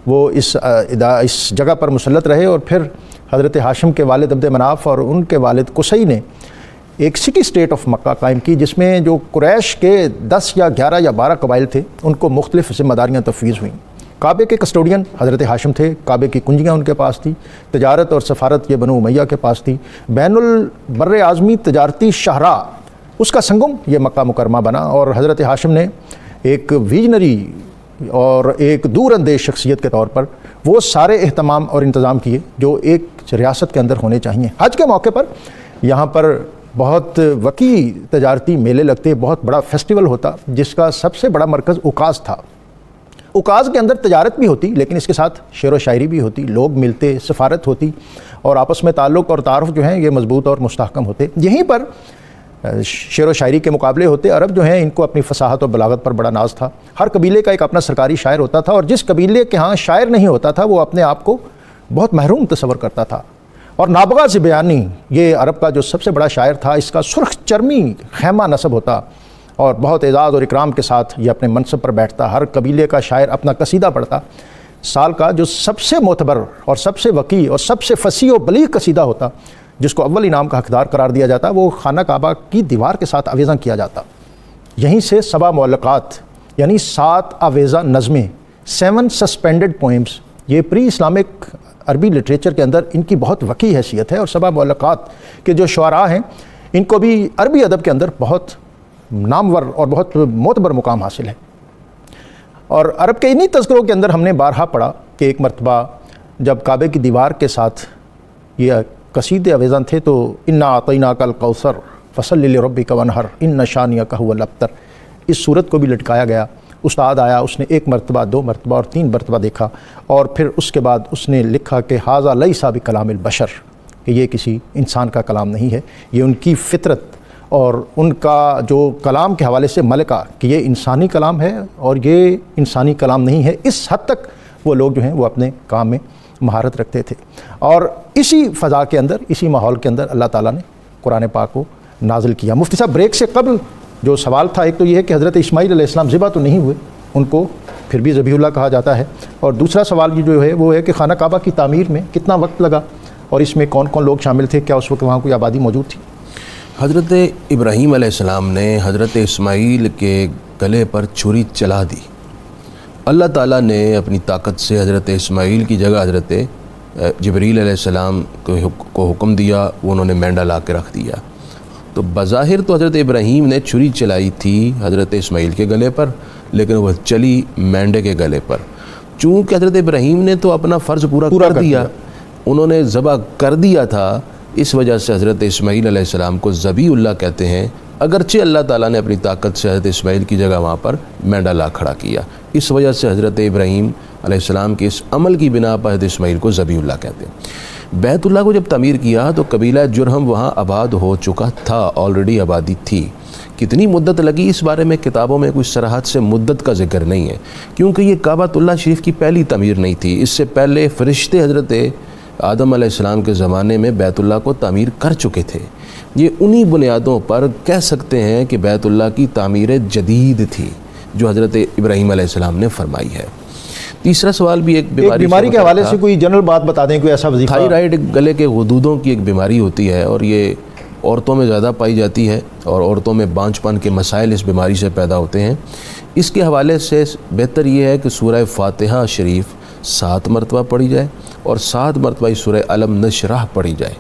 وہ اس جگہ پر مسلط رہے، اور پھر حضرت ہاشم کے والد عبد مناف اور ان کے والد قصی نے ایک سٹی اسٹیٹ آف مکہ قائم کی، جس میں جو قریش کے 10 یا 11 یا 12 قبائل تھے ان کو مختلف ذمہ داریاں تفویض ہوئیں۔ کعبے کے کسٹوڈین حضرت ہاشم تھے، کعبے کی کنجیاں ان کے پاس تھی، تجارت اور سفارت یہ بنو امیہ کے پاس تھی، بین البر اعظمی تجارتی شاہراہ اس کا سنگم یہ مکہ مکرمہ بنا، اور حضرت ہاشم نے ایک ویژنری اور ایک دور اندیش شخصیت کے طور پر وہ سارے اہتمام اور انتظام کیے جو ایک ریاست کے اندر ہونے چاہیے۔ حج کے موقع پر یہاں پر بہت وسیع تجارتی میلے لگتے، بہت بڑا فیسٹیول ہوتا جس کا سب سے بڑا مرکز عکاظ تھا۔ عکاظ کے اندر تجارت بھی ہوتی لیکن اس کے ساتھ شعر و شاعری بھی ہوتی، لوگ ملتے، سفارت ہوتی، اور آپس میں تعلق اور تعارف جو ہیں یہ مضبوط اور مستحکم ہوتے۔ یہیں پر شعر و شاعری کے مقابلے ہوتے۔ عرب جو ہیں ان کو اپنی فصاحت اور بلاغت پر بڑا ناز تھا، ہر قبیلے کا ایک اپنا سرکاری شاعر ہوتا تھا، اور جس قبیلے کے ہاں شاعر نہیں ہوتا تھا وہ اپنے آپ کو بہت محروم تصور کرتا تھا۔ اور نابغہ زبیانی یہ عرب کا جو سب سے بڑا شاعر تھا، اس کا سرخ چرمی خیمہ نسب ہوتا، اور بہت اعزاز اور اکرام کے ساتھ یہ اپنے منصب پر بیٹھتا، ہر قبیلے کا شاعر اپنا قصیدہ پڑھتا۔ سال کا جو سب سے معتبر اور سب سے وقی اور سب سے فصیح و بلیغ قصیدہ ہوتا، جس کو اول انعام کا حقدار قرار دیا جاتا، وہ خانہ کعبہ کی دیوار کے ساتھ آویزاں کیا جاتا۔ یہیں سے 7 معلقات یعنی 7 آویزہ نظمیں، 7 سسپینڈڈ پوئمز، یہ پری اسلامک عربی لٹریچر کے اندر ان کی بہت وقی حیثیت ہے، اور 7 معلقات کے جو شعراء ہیں ان کو بھی عربی ادب کے اندر بہت نامور اور بہت معتبر مقام حاصل ہے۔ اور عرب کے انہی تذکروں کے اندر ہم نے بارہا پڑھا کہ ایک مرتبہ جب کعبے کی دیوار کے ساتھ یہ قصیدے آویزاں تھے تو انا اعطیناک الکوثر فصلی لربک وانحر ان شانئک هو الابتر، اس صورت کو بھی لٹکایا گیا۔ استاد آیا، اس نے 1 مرتبہ 2 مرتبہ اور 3 مرتبہ دیکھا، اور پھر اس کے بعد اس نے لکھا کہ ھذا لیس بکلام البشر، کہ یہ کسی انسان کا کلام نہیں ہے، یہ ان کی فطرت اور ان کا جو کلام کے حوالے سے ملکہ کہ یہ انسانی کلام ہے اور یہ انسانی کلام نہیں ہے، اس حد تک وہ لوگ جو ہیں وہ اپنے کام میں مہارت رکھتے تھے۔ اور اسی فضا کے اندر، اسی ماحول کے اندر اللہ تعالیٰ نے قرآن پاک کو نازل کیا۔ مفتی صاحب، بریک سے قبل جو سوال تھا، ایک تو یہ ہے کہ حضرت اسماعیل علیہ السلام ذبح تو نہیں ہوئے، ان کو پھر بھی ذبیح اللہ کہا جاتا ہے، اور دوسرا سوال یہ جو ہے وہ ہے کہ خانہ کعبہ کی تعمیر میں کتنا وقت لگا اور اس میں کون کون لوگ شامل تھے، کیا اس وقت وہاں کوئی آبادی موجود تھی؟
حضرت ابراہیم علیہ السلام نے حضرت اسماعیل کے گلے پر چھری چلا دی۔ اللہ تعالیٰ نے اپنی طاقت سے حضرت اسماعیل کی جگہ حضرت جبریل علیہ السلام کو حکم دیا، وہ انہوں نے مینڈا لا کے رکھ دیا۔ تو بظاہر تو حضرت ابراہیم نے چھری چلائی تھی حضرت اسماعیل کے گلے پر، لیکن وہ چلی مینڈے کے گلے پر۔ چونکہ حضرت ابراہیم نے تو اپنا فرض پورا کر دیا، انہوں نے ذبح کر دیا تھا، اس وجہ سے حضرت اسماعیل علیہ السلام کو ذبیح اللہ کہتے ہیں، اگرچہ اللہ تعالیٰ نے اپنی طاقت سے حضرت اسماعیل کی جگہ وہاں پر مینڈا لا کھڑا کیا، اس وجہ سے حضرت ابراہیم علیہ السلام کے اس عمل کی بنا پر حضرت اسماعیل کو ذبیح اللہ کہتے ہیں۔ بیت اللہ کو جب تعمیر کیا تو قبیلہ جرہم وہاں آباد ہو چکا تھا، آلریڈی آبادی تھی۔ کتنی مدت لگی اس بارے میں کتابوں میں کوئی صراحت سے مدت کا ذکر نہیں ہے، کیونکہ یہ کعبۃ اللہ شریف کی پہلی تعمیر نہیں تھی، اس سے پہلے فرشتے حضرت آدم علیہ السلام کے زمانے میں بیت اللہ کو تعمیر کر چکے تھے۔ یہ انہی بنیادوں پر کہہ سکتے ہیں کہ بیت اللہ کی تعمیر جدید تھی جو حضرت ابراہیم علیہ السلام نے فرمائی ہے۔ تیسرا سوال بھی ایک
بیماری کے حوالے سے کوئی جنرل بات بتا دیں، کوئی ایسا وظیفہ؟
تھائرائڈ گلے کے غدودوں کی ایک بیماری ہوتی ہے، اور یہ عورتوں میں زیادہ پائی جاتی ہے، اور عورتوں میں بانجھ پن کے مسائل اس بیماری سے پیدا ہوتے ہیں۔ اس کے حوالے سے بہتر یہ ہے کہ سورہ فاتحہ شریف 7 مرتبہ پڑھی جائے، اور 7 مرتبہ سورہ الم نشرح پڑھی جائے۔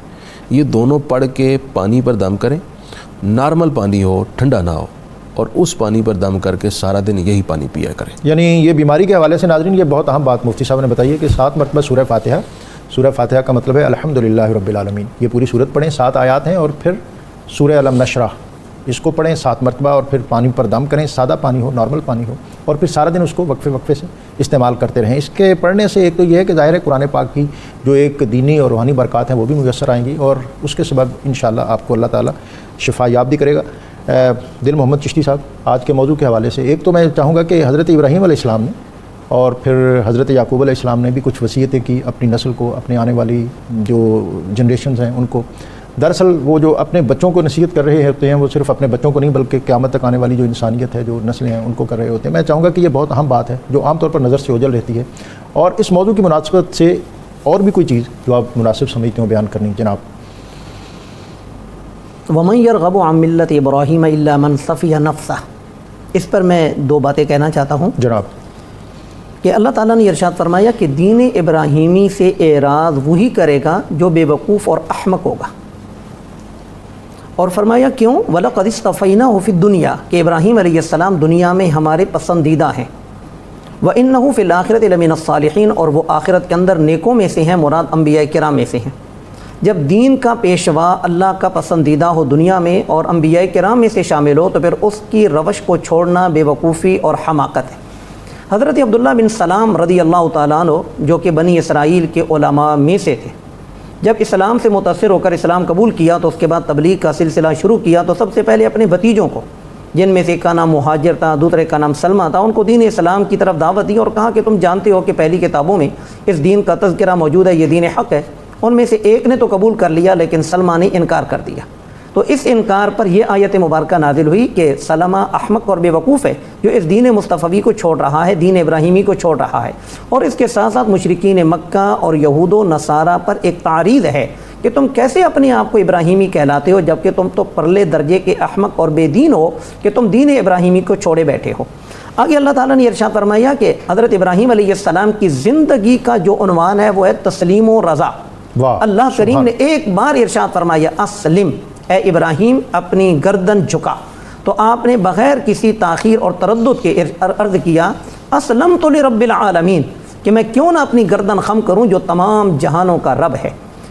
یہ دونوں پڑھ کے پانی پر دم کریں، نارمل پانی ہو، ٹھنڈا نہ ہو، اور اس پانی پر دم کر کے سارا دن یہی پانی پیا کریں۔
یعنی یہ بیماری کے حوالے سے ناظرین یہ بہت اہم بات مفتی صاحب نے بتائی ہے کہ 7 مرتبہ سورہ فاتحہ، سورہ فاتحہ کا مطلب ہے الحمدللہ رب العالمین، یہ پوری سورت پڑھیں، 7 آیات ہیں، اور پھر سورہ الم نشرح اس کو پڑھیں 7 مرتبہ، اور پھر پانی پر دم کریں، سادہ پانی ہو، نارمل پانی ہو، اور پھر سارا دن اس کو وقفے وقفے سے استعمال کرتے رہیں۔ اس کے پڑھنے سے ایک تو یہ ہے کہ ظاہر ہے قرآن پاک کی جو ایک دینی اور روحانی برکات ہیں وہ بھی میسر آئیں گی، اور اس کے سبب انشاءاللہ آپ کو اللہ تعالیٰ شفا یاب بھی کرے گا۔ دل محمد چشتی صاحب، آج کے موضوع کے حوالے سے ایک تو میں چاہوں گا کہ حضرت ابراہیم علیہ السلام نے اور پھر حضرت یعقوب علیہ السلام نے بھی کچھ وصیتیں کی اپنی نسل کو، اپنے آنے والی جو جنریشنز ہیں ان کو۔ دراصل وہ جو اپنے بچوں کو نصیحت کر رہے ہوتے ہیں وہ صرف اپنے بچوں کو نہیں بلکہ قیامت تک آنے والی جو انسانیت ہے، جو نسلیں ہیں، ان کو کر رہے ہوتے ہیں۔ میں چاہوں گا کہ یہ بہت اہم بات ہے جو عام طور پر نظر سے اوجھل رہتی ہے، اور اس موضوع کی مناسبت سے اور بھی کوئی چیز جو آپ مناسب سمجھتے ہوں بیان کرنی جناب۔
وَمَن يَرْغَبُ عَن مِّلَّةِ إِبْرَاهِيمَ إِلَّا مَن صَفِيَ نَفْسَهُ، اس پر میں 2 باتیں کہنا چاہتا ہوں
جناب
کہ اللہ تعالیٰ نے ارشاد فرمایا کہ دین ابراہیمی سے اعراض وہی کرے گا جو بے وقوف اور احمق ہوگا، اور فرمایا کیوں؟ وَلَقَدِ اصْطَفَيْنَاهُ فِي الدُّنْيَا، کہ ابراہیم علیہ السلام دنیا میں ہمارے پسندیدہ ہیں، وَإِنَّهُ فِي الْآخِرَةِ لَمِنَ الصَّالِحِينَ، اور وہ آخرت کے اندر نیکوں میں سے ہیں، مراد انبیاء کرام میں سے ہیں۔ جب دین کا پیشوا اللہ کا پسندیدہ ہو دنیا میں اور انبیاء کرام میں سے شامل ہو تو پھر اس کی روش کو چھوڑنا بے وقوفی اور حماقت ہے۔ حضرت عبداللہ بن سلام رضی اللہ تعالیٰ عنہ جو کہ بنی اسرائیل کے علماء میں سے تھے، جب اسلام سے متاثر ہو کر اسلام قبول کیا تو اس کے بعد تبلیغ کا سلسلہ شروع کیا، تو سب سے پہلے اپنے بھتیجوں کو، جن میں سے ایک کا نام مہاجر تھا، دوسرے کا نام سلمہ تھا، ان کو دین اسلام کی طرف دعوت دی اور کہا کہ تم جانتے ہو کہ پہلی کتابوں میں اس دین کا تذکرہ موجود ہے، یہ دین حق ہے۔ ان میں سے ایک نے تو قبول کر لیا لیکن سلمہ نے انکار کر دیا۔ تو اس انکار پر یہ آیت مبارکہ نازل ہوئی کہ سلمہ احمق اور بے وقوف ہے جو اس دین مصطفی کو چھوڑ رہا ہے، دین ابراہیمی کو چھوڑ رہا ہے، اور اس کے ساتھ ساتھ مشرکین مکہ اور یہود و نصارہ پر ایک تعریض ہے کہ تم کیسے اپنے آپ کو ابراہیمی کہلاتے ہو جبکہ تم تو پرلے درجے کے احمق اور بے دین ہو کہ تم دین ابراہیمی کو چھوڑے بیٹھے ہو۔ آگے اللہ تعالیٰ نے ارشاد فرمایا کہ حضرت ابراہیم علیہ السلام کی زندگی کا جو عنوان ہے وہ ہے تسلیم و رضا۔ اللہ کریم نے ایک بار ارشاد فرمایا اسلم، اے ابراہیم اپنی گردن جھکا، تو آپ نے بغیر کسی تاخیر اور تردد کے عرض کیا اسلمت لرب العالمین، کہ میں کیوں نہ اپنی گردن خم کروں جو تمام جہانوں کا رب ہے۔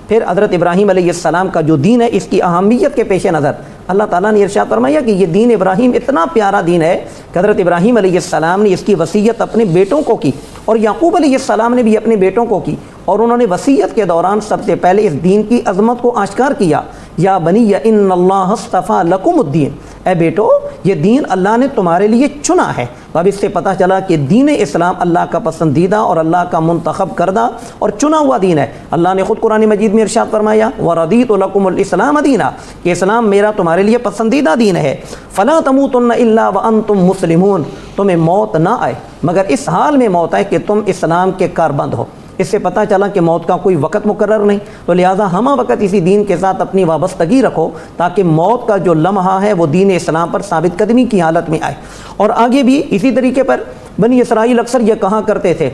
پھر حضرت ابراہیم علیہ السلام کا جو دین ہے اس کی اہمیت کے پیش نظر اللہ تعالیٰ نے ارشاد فرمایا کہ یہ دین ابراہیم اتنا پیارا دین ہے کہ حضرت ابراہیم علیہ السلام نے اس کی وصیت اپنے بیٹوں کو کی، اور یعقوب علیہ السلام نے بھی اپنے بیٹوں کو کی، اور انہوں نے وصیت کے دوران سب سے پہلے اس دین کی عظمت کو آشکار کیا، یا بنی ان اللہ اصطفیٰ لکم الدین، اے بیٹو یہ دین اللہ نے تمہارے لیے چنا ہے۔ اب اس سے پتہ چلا کہ دین اسلام اللہ کا پسندیدہ اور اللہ کا منتخب کردہ اور چنا ہوا دین ہے۔ اللہ نے خود قرآن مجید میں ارشاد فرمایا وَرَضِيتُ لَكُمُ الْإِسْلَامَ دِينًا، کہ اسلام میرا تمہارے لیے پسندیدہ دین ہے۔ فَلَا تَمُوتُنَّ إِلَّا وَأَنْتُمْ مُسْلِمُونَ، تمہیں موت نہ آئے مگر اس حال میں موت آئے کہ تم اسلام کے کاربند ہو۔ اس سے پتہ چلا کہ موت کا کوئی وقت مقرر نہیں، تو لہٰذا ہمہ وقت اسی دین کے ساتھ اپنی وابستگی رکھو تاکہ موت کا جو لمحہ ہے وہ دین اسلام پر ثابت قدمی کی حالت میں آئے۔ اور آگے بھی اسی طریقے پر بنی اسرائیل اکثر یہ کہا کرتے تھے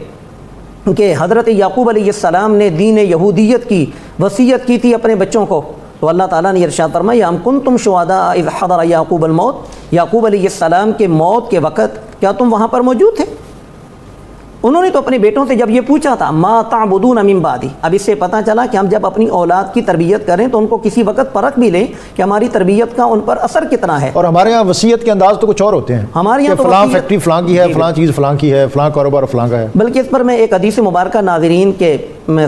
کہ حضرت یعقوب علیہ السلام نے دین یہودیت کی وصیت کی تھی اپنے بچوں کو، تو اللہ تعالیٰ نے ارشاد فرمایا ام کنتم شہداء اذ حضر یعقوب الموت، یعقوب علیہ السلام کے موت کے وقت کیا تم وہاں پر موجود تھے؟ انہوں نے تو اپنے بیٹوں سے جب یہ پوچھا تھا ما تعبدون من بعدی، اب اس سے پتہ چلا کہ ہم جب اپنی اولاد کی تربیت کریں تو ان کو کسی وقت پرکھ بھی لیں کہ ہماری تربیت کا ان پر اثر کتنا ہے۔
اور ہمارے ہاں وصیت کے انداز تو کچھ اور ہوتے ہیں،
ہمارے یہاں
فلاں فیکٹری فلاں کی ہے، فلاں چیز فلاں کی ہے، فلاں کاروبار فلاں کا ہے۔
بلکہ اس پر میں ایک حدیث مبارکہ ناظرین کے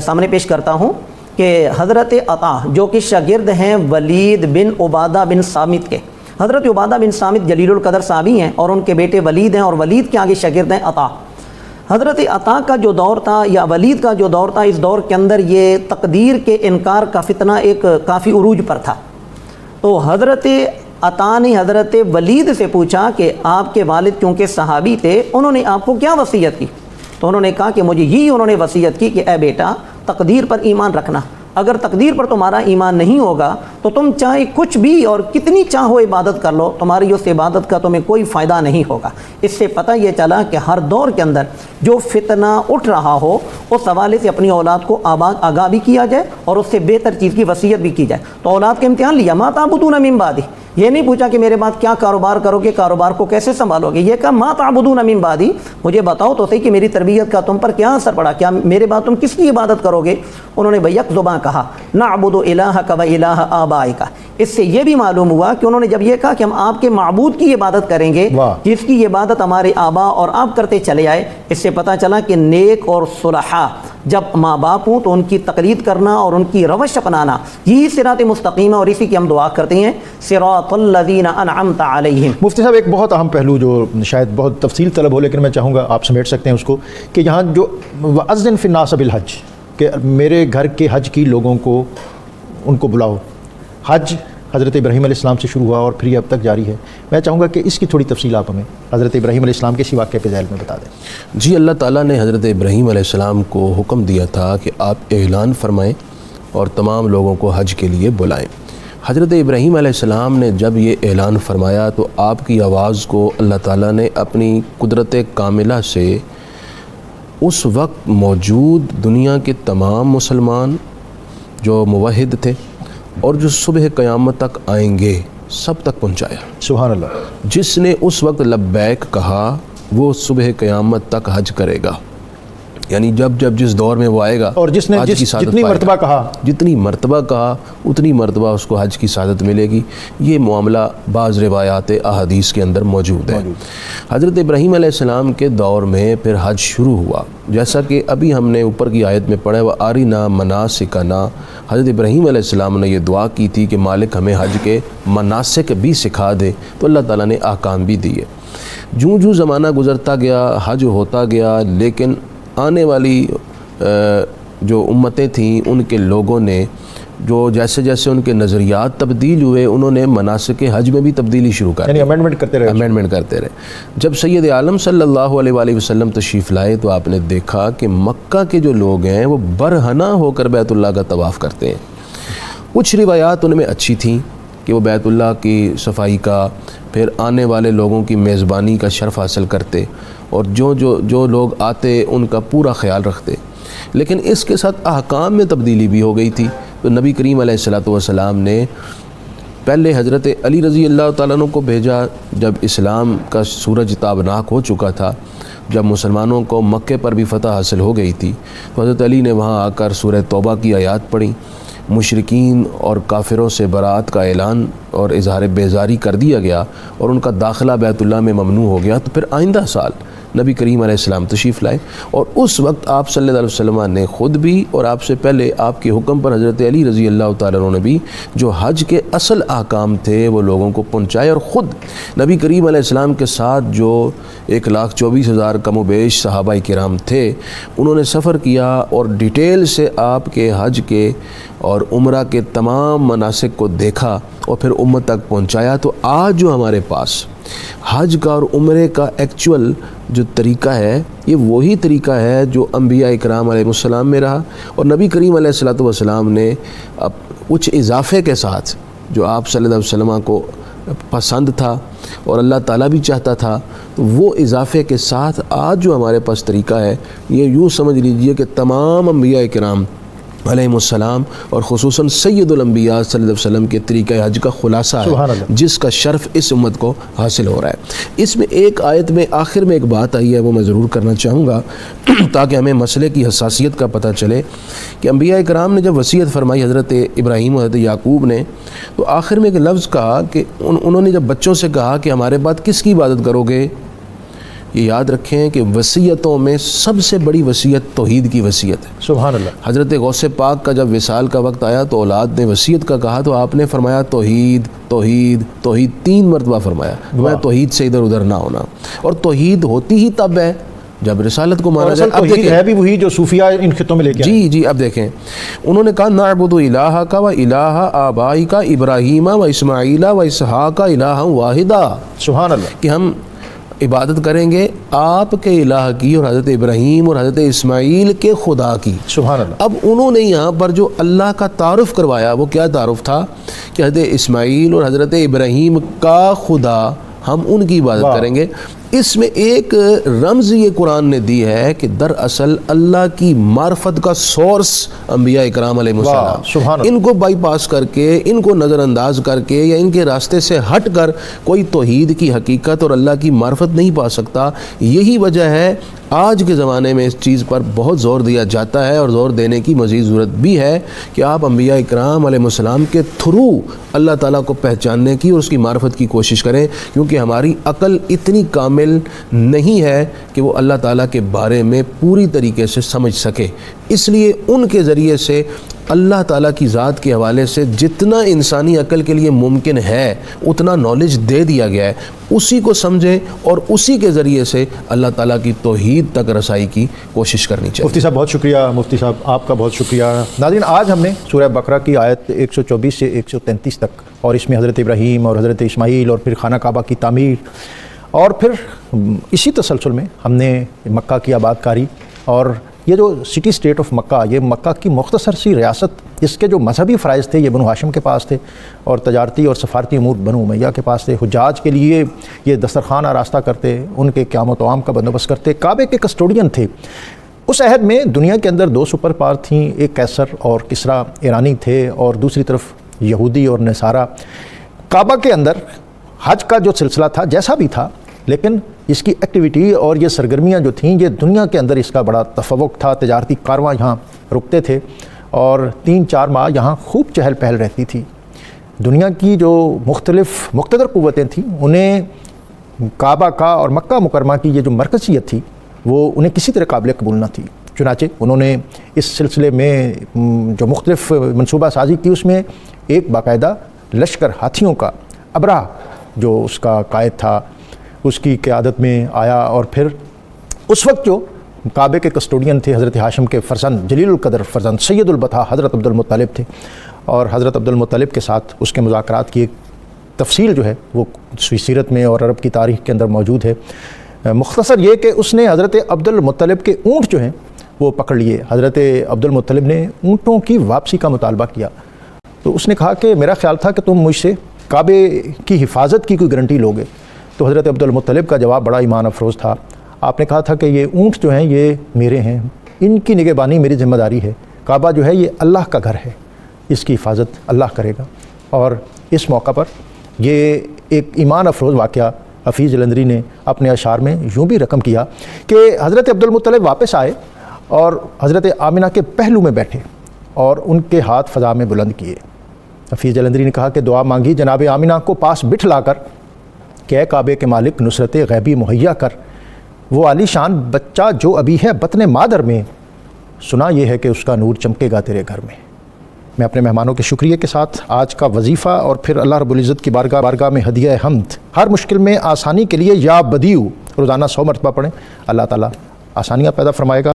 سامنے پیش کرتا ہوں کہ حضرت عطا جو کہ شاگرد ہیں ولید بن عبادہ بن صامت کے، حضرت عبادہ بن صامت جلیل القدر صحابی ہیں اور ان کے بیٹے ولید ہیں، اور ولید کے آگے شاگرد ہیں عطا۔ حضرت عطا کا جو دور تھا یا ولید کا جو دور تھا، اس دور کے اندر یہ تقدیر کے انکار کا فتنہ ایک کافی عروج پر تھا۔ تو حضرت عطا نے حضرت ولید سے پوچھا کہ آپ کے والد چونکہ صحابی تھے انہوں نے آپ کو کیا وصیت کی؟ تو انہوں نے کہا کہ مجھے یہی انہوں نے وصیت کی کہ اے بیٹا تقدیر پر ایمان رکھنا، اگر تقدیر پر تمہارا ایمان نہیں ہوگا تو تم چاہے کچھ بھی اور کتنی چاہو عبادت کر لو، تمہاری اس عبادت کا تمہیں کوئی فائدہ نہیں ہوگا۔ اس سے پتہ یہ چلا کہ ہر دور کے اندر جو فتنہ اٹھ رہا ہو اس حوالے سے اپنی اولاد کو آگاہ بھی کیا جائے اور اس سے بہتر چیز کی وصیت بھی کی جائے۔ تو اولاد کے امتحان لیا ما تعبدون من بعدی، یہ نہیں پوچھا کہ میرے بعد کیا کاروبار کرو گے، کاروبار کو کیسے سنبھالو گے، یہ کہا ما تعبدون من بعدی، مجھے بتاؤ تو صحیح کہ میری تربیت کا تم پر کیا اثر پڑا، کیا میرے بعد تم کس کی عبادت کرو گے؟ انہوں نے بیک زباں کہا نعبد الہک و الہ آبائک۔ اس سے یہ بھی معلوم ہوا کہ انہوں نے جب یہ کہا کہ ہم آپ کے معبود کی عبادت کریں گے جس کی عبادت ہمارے آبا اور آپ کرتے چلے آئے، اس سے پتہ چلا کہ نیک اور صلحاء جب ماں باپ ہوں تو ان کی تقلید کرنا اور ان کی روش اپنانا یہی صراط مستقیم ہے، اور اسی کی ہم دعا کرتے ہیں صراط الذین انعمت علیہم۔
مفتی صاحب ایک بہت اہم پہلو جو شاید بہت تفصیل طلب ہو لیکن میں چاہوں گا آپ سمیٹ سکتے ہیں اس کو، کہ یہاں جو وَأَذِّن فِي النَّاسِ بِالْحَجِّ، کہ میرے گھر کے حج کی لوگوں کو ان کو بلاؤ۔ حج حضرت ابراہیم علیہ السلام سے شروع ہوا اور پھر یہ اب تک جاری ہے، میں چاہوں گا کہ اس کی تھوڑی تفصیل آپ ہمیں حضرت ابراہیم علیہ السلام کے اسی واقعے پہ ذیل میں بتا دیں۔
جی اللہ تعالیٰ نے حضرت ابراہیم علیہ السلام کو حکم دیا تھا کہ آپ اعلان فرمائیں اور تمام لوگوں کو حج کے لیے بلائیں۔ حضرت ابراہیم علیہ السلام نے جب یہ اعلان فرمایا تو آپ کی آواز کو اللہ تعالیٰ نے اپنی قدرت کاملہ سے اس وقت موجود دنیا کے تمام مسلمان جو موحد تھے اور جو صبح قیامت تک آئیں گے سب تک پہنچایا۔
سبحان اللہ۔
جس نے اس وقت لبیک کہا وہ صبح قیامت تک حج کرے گا، یعنی جب جس دور میں وہ آئے گا
اور جس نے
حج کی سعادت
جتنی
پائے
مرتبہ
گا،
کہا
جتنی مرتبہ کہا اتنی مرتبہ اس کو حج کی سعادت ملے گی۔ یہ معاملہ بعض روایات احادیث کے اندر موجود ہے۔ حضرت ابراہیم علیہ السلام کے دور میں پھر حج شروع ہوا، جیسا کہ ابھی ہم نے اوپر کی آیت میں پڑھا وَأَرِنَا مَنَاسِكَنَا، حضرت ابراہیم علیہ السلام نے یہ دعا کی تھی کہ مالک ہمیں حج کے مناسک بھی سکھا دے، تو اللہ تعالیٰ نے احکام بھی دیے۔ جوں زمانہ گزرتا گیا حج ہوتا گیا، لیکن آنے والی جو امتیں تھیں ان کے لوگوں نے جو جیسے جیسے ان کے نظریات تبدیل ہوئے انہوں نے مناسک حج میں بھی تبدیلی شروع کر
یعنی امینڈمنٹ کرتے رہے.
جب سید عالم صلی اللہ علیہ وآلہ وسلم تشریف لائے تو آپ نے دیکھا کہ مکہ کے جو لوگ ہیں وہ برہنہ ہو کر بیت اللہ کا طواف کرتے ہیں. کچھ روایات ان میں اچھی تھیں کہ وہ بیت اللہ کی صفائی کا، پھر آنے والے لوگوں کی میزبانی کا شرف حاصل کرتے اور جو لوگ آتے ان کا پورا خیال رکھتے. لیکن اس کے ساتھ احکام میں تبدیلی بھی ہو گئی تھی. تو نبی کریم علیہ الصلوۃ والسلام نے پہلے حضرت علی رضی اللہ تعالیٰ عنہ کو بھیجا جب اسلام کا سورج تابناک ہو چکا تھا، جب مسلمانوں کو مکے پر بھی فتح حاصل ہو گئی تھی، تو حضرت علی نے وہاں آ کر سورہ توبہ کی آیات پڑھی، مشرکین اور کافروں سے برات کا اعلان اور اظہار بیزاری کر دیا گیا اور ان کا داخلہ بیت اللہ میں ممنوع ہو گیا. تو پھر آئندہ سال نبی کریم علیہ السلام تشریف لائے اور اس وقت آپ صلی اللہ علیہ وسلم نے خود بھی اور آپ سے پہلے آپ کے حکم پر حضرت علی رضی اللہ تعالیٰ عنہ نے بھی جو حج کے اصل احکام تھے وہ لوگوں کو پہنچائے. اور خود نبی کریم علیہ السلام کے ساتھ جو 1,24,000 کم و بیش صحابہ کرام تھے انہوں نے سفر کیا اور ڈیٹیل سے آپ کے حج کے اور عمرہ کے تمام مناسک کو دیکھا اور پھر امت تک پہنچایا. تو آج جو ہمارے پاس حج کا اور عمرے کا ایکچول جو طریقہ ہے یہ وہی طریقہ ہے جو انبیاء اکرام علیہ السلام میں رہا اور نبی کریم علیہ الصلوۃ والسلام نے کچھ اضافے کے ساتھ جو آپ صلی اللہ علیہ وسلم کو پسند تھا اور اللہ تعالیٰ بھی چاہتا تھا، تو وہ اضافے کے ساتھ آج جو ہمارے پاس طریقہ ہے یہ یوں سمجھ لیجئے کہ تمام انبیاء اکرام علیہ السلام اور خصوصاً سید الانبیاء صلی اللہ علیہ وسلم کے طریقہ حج کا خلاصہ ہے جس کا شرف اس امت کو حاصل ہو رہا ہے. اس میں ایک آیت میں آخر میں ایک بات آئی ہے وہ میں ضرور کرنا چاہوں گا تاکہ ہمیں مسئلے کی حساسیت کا پتہ چلے کہ انبیاء کرام نے جب وصیت فرمائی حضرت ابراہیم و حضرت یعقوب نے تو آخر میں ایک لفظ کہا کہ انہوں نے جب بچوں سے کہا کہ ہمارے بعد کس کی عبادت کرو گے، یہ یاد رکھیں کہ وصیتوں میں سب سے بڑی وصیت توحید کی وصیت ہے.
سبحان اللہ.
حضرت غوث پاک کا جب وصال کا وقت آیا تو اولاد نے وصیت کا کہا تو آپ نے فرمایا توحید توحید توحید 3 مرتبہ فرمایا. میں توحید سے ادھر ادھر نہ ہونا، اور توحید ہوتی ہی تب ہے جب رسالت کو مانا جائے.
اب دیکھیں ہے بھی وہی جو صوفیہ ان خطوں میں لے کے
جی اب دیکھیں انہوں نے کہا نعبد الہک و الہ آبائک ابراہیم و اسماعیل و اسحاق الہا واحدا.
سبحان اللہ.
کہ ہم عبادت کریں گے آپ کے الہ کی اور حضرت ابراہیم اور حضرت اسماعیل کے خدا کی.
سبحان اللہ.
اب انہوں نے یہاں پر جو اللہ کا تعارف کروایا وہ کیا تعارف تھا کہ حضرت اسماعیل اور حضرت ابراہیم کا خدا ہم ان کی عبادت کریں گے. اس میں ایک رمز یہ قرآن نے دی ہے کہ دراصل اللہ کی معرفت کا سورس انبیاء اکرام علیہ السلام، ان کو بائی پاس کر کے ان کو نظر انداز کر کے یا ان کے راستے سے ہٹ کر کوئی توحید کی حقیقت اور اللہ کی معرفت نہیں پا سکتا. یہی وجہ ہے آج کے زمانے میں اس چیز پر بہت زور دیا جاتا ہے اور زور دینے کی مزید ضرورت بھی ہے کہ آپ انبیاء اکرام علیہ السلام کے تھرو اللہ تعالیٰ کو پہچاننے کی اور اس کی معرفت کی کوشش کریں، کیونکہ ہماری عقل اتنی کامل نہیں ہے کہ وہ اللہ تعالیٰ کے بارے میں پوری طریقے سے سمجھ سکے. اس لیے ان کے ذریعے سے اللہ تعالیٰ کی ذات کے حوالے سے جتنا انسانی عقل کے لیے ممکن ہے اتنا نالج دے دیا گیا ہے، اسی کو سمجھیں اور اسی کے ذریعے سے اللہ تعالیٰ کی توحید تک رسائی کی کوشش کرنی چاہیے.
مفتی صاحب بہت شکریہ. مفتی صاحب آپ کا بہت شکریہ. ناظرین آج ہم نے سورہ بقرہ کی آیت 124 سے 133 تک اور اس میں حضرت ابراہیم اور حضرت اسماعیل اور پھر خانہ کعبہ کی تعمیر اور پھر اسی تسلسل میں ہم نے مکہ کی آباد کاری اور یہ جو سٹی سٹیٹ آف مکہ، یہ مکہ کی مختصر سی ریاست، اس کے جو مذہبی فرائض تھے یہ بنو ہاشم کے پاس تھے اور تجارتی اور سفارتی امور بنو امیہ کے پاس تھے. حجاج کے لیے یہ دسترخوان آراستہ کرتے، ان کے قیام و طعام کا بندوبست کرتے، کعبے کے کسٹوڈین تھے. اس عہد میں دنیا کے اندر 2 سپر پاور تھیں، ایک قیصر اور کسریٰ ایرانی تھے اور دوسری طرف یہودی اور نصارہ. کعبہ کے اندر حج کا جو سلسلہ تھا جیسا بھی تھا، لیکن اس کی ایکٹیویٹی اور یہ سرگرمیاں جو تھیں یہ دنیا کے اندر اس کا بڑا تفوق تھا. تجارتی کارواں یہاں رکتے تھے اور 3-4 ماہ یہاں خوب چہل پہل رہتی تھی. دنیا کی جو مختلف مقتدر قوتیں تھیں انہیں کعبہ کا اور مکہ مکرمہ کی یہ جو مرکزیت تھی وہ انہیں کسی طرح قابل قبول نہ تھی. چنانچہ انہوں نے اس سلسلے میں جو مختلف منصوبہ سازی کی، اس میں ایک باقاعدہ لشکر ہاتھیوں کا ابرہ جو اس کا قائد تھا اس کی قیادت میں آیا اور پھر اس وقت جو کعبے کے کسٹوڈین تھے حضرت ہاشم کے فرزند جلیل القدر فرزند سید البطحہ حضرت عبد المطلب تھے اور حضرت عبدالمطلب کے ساتھ اس کے مذاکرات کی ایک تفصیل جو ہے وہ سیرت میں اور عرب کی تاریخ کے اندر موجود ہے۔ مختصر یہ کہ اس نے حضرت عبدالمطلب کے اونٹ جو ہیں وہ پکڑ لیے۔ حضرت عبدالمطلب نے اونٹوں کی واپسی کا مطالبہ کیا، تو اس نے کہا کہ میرا خیال تھا کہ تم مجھ سے کعبے کی حفاظت کی کوئی گارنٹی لوگے۔ تو حضرت عبدالمطلب کا جواب بڑا ایمان افروز تھا۔ آپ نے کہا تھا کہ یہ اونٹ جو ہیں یہ میرے ہیں، ان کی نگہبانی میری ذمہ داری ہے، کعبہ جو ہے یہ اللہ کا گھر ہے، اس کی حفاظت اللہ کرے گا۔ اور اس موقع پر یہ ایک ایمان افروز واقعہ حفیظ جلندری نے اپنے اشعار میں یوں بھی رقم کیا کہ حضرت عبدالمطلب واپس آئے اور حضرت آمنہ کے پہلو میں بیٹھے اور ان کے ہاتھ فضا میں بلند کیے۔ حفیظ جلندری نے کہا کہ دعا مانگی جناب آمنہ کو پاس بٹھلا کر کہ اے کعبے کے مالک نصرت غیبی مہیا کر، وہ عالی شان بچہ جو ابھی ہے بطن مادر میں، سنا یہ ہے کہ اس کا نور چمکے گا تیرے گھر میں۔ میں اپنے مہمانوں کے شکریہ کے ساتھ آج کا وظیفہ اور پھر اللہ رب العزت کی بارگاہ میں ہدیہ حمد، ہر مشکل میں آسانی کے لیے یا بدیو روزانہ 100 مرتبہ پڑھیں، اللہ تعالیٰ آسانیاں پیدا فرمائے گا۔